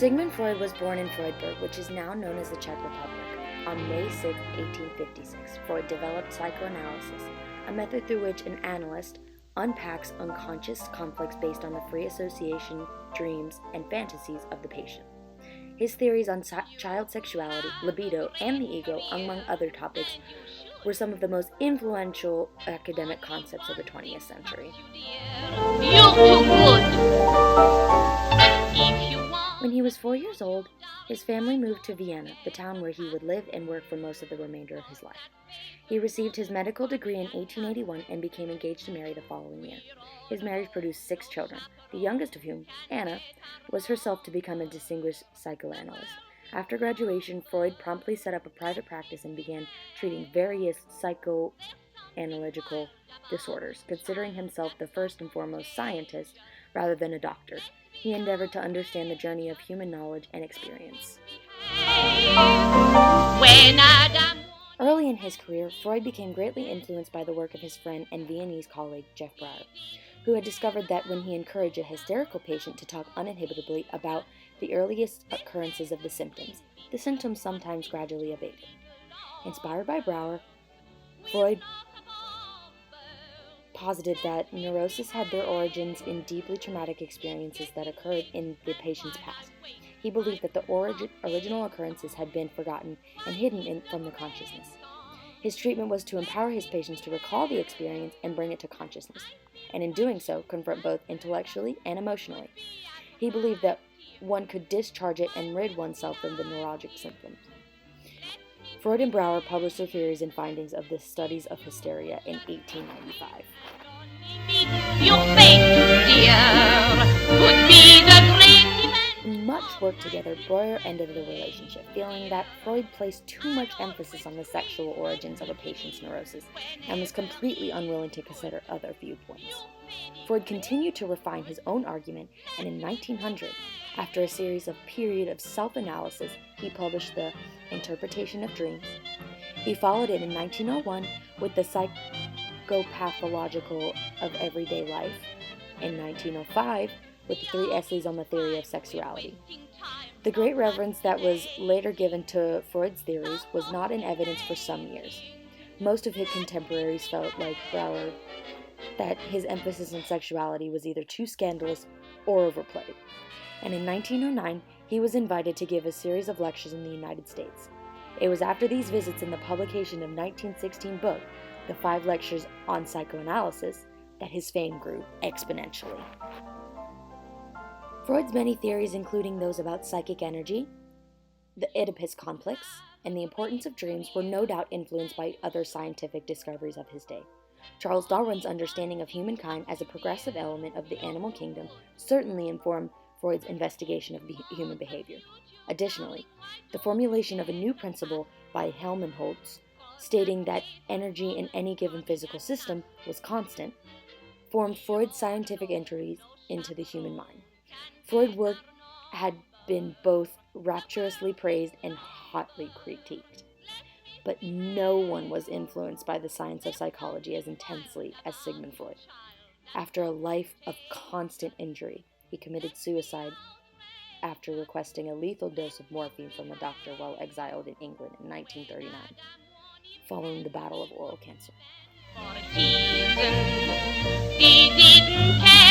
Sigmund Freud was born in Freudberg, which is now known as the Czech Republic. On May 6, 1856, Freud developed psychoanalysis, a method through which an analyst unpacks unconscious conflicts based on the free association, dreams, and fantasies of the patient. His theories on child sexuality, libido, and the ego, among other topics, were some of the most influential academic concepts of the 20th century. You're too good. When he was 4 years old, his family moved to Vienna, the town where he would live and work for most of the remainder of his life. He received his medical degree in 1881 and became engaged to marry the following year. His marriage produced 6 children, the youngest of whom, Anna, was herself to become a distinguished psychoanalyst. After graduation, Freud promptly set up a private practice and began treating various psychoanalytical disorders, considering himself the first and foremost scientist rather than a doctor. He endeavored to understand the journey of human knowledge and experience. Early in his career, Freud became greatly influenced by the work of his friend and Viennese colleague Jeff Brauer, who had discovered that when he encouraged a hysterical patient to talk uninhibitedly about the earliest occurrences of the symptoms sometimes gradually abated. Inspired by Brauer, Freud posited that neuroses had their origins in deeply traumatic experiences that occurred in the patient's past. He believed that the original occurrences had been forgotten and hidden from their consciousness. His treatment was to empower his patients to recall the experience and bring it to consciousness, and in doing so, confront both intellectually and emotionally. He believed that one could discharge it and rid oneself of the neurologic symptoms. Freud and Brauer published their theories and findings of the studies of hysteria in 1895. Your fate, dear, could be the great event. Much work together, Breuer ended the relationship, feeling that Freud placed too much emphasis on the sexual origins of a patient's neurosis and was completely unwilling to consider other viewpoints. Freud continued to refine his own argument, and in 1900, after a series of period of self-analysis, he published The Interpretation of Dreams. He followed it in 1901 with The Psychopathological of Everyday Life, in 1905 with the 3 essays on the theory of sexuality. The great reverence that was later given to Freud's theories was not in evidence for some years. Most of his contemporaries felt, like Brauer, that his emphasis on sexuality was either too scandalous or overplayed. And in 1909, he was invited to give a series of lectures in the United States. It was after these visits and the publication of 1916 book, The 5 Lectures on Psychoanalysis, that his fame grew exponentially. Freud's many theories, including those about psychic energy, the Oedipus complex, and the importance of dreams, were no doubt influenced by other scientific discoveries of his day. Charles Darwin's understanding of humankind as a progressive element of the animal kingdom certainly informed Freud's investigation of human behavior. Additionally, the formulation of a new principle by Helmholtz, stating that energy in any given physical system was constant, formed Freud's scientific entries into the human mind. Freud's work had been both rapturously praised and hotly critiqued, but no one was influenced by the science of psychology as intensely as Sigmund Freud. After a life of constant injury, he committed suicide after requesting a lethal dose of morphine from a doctor while exiled in England in 1939, following the battle of oral cancer. He didn't care.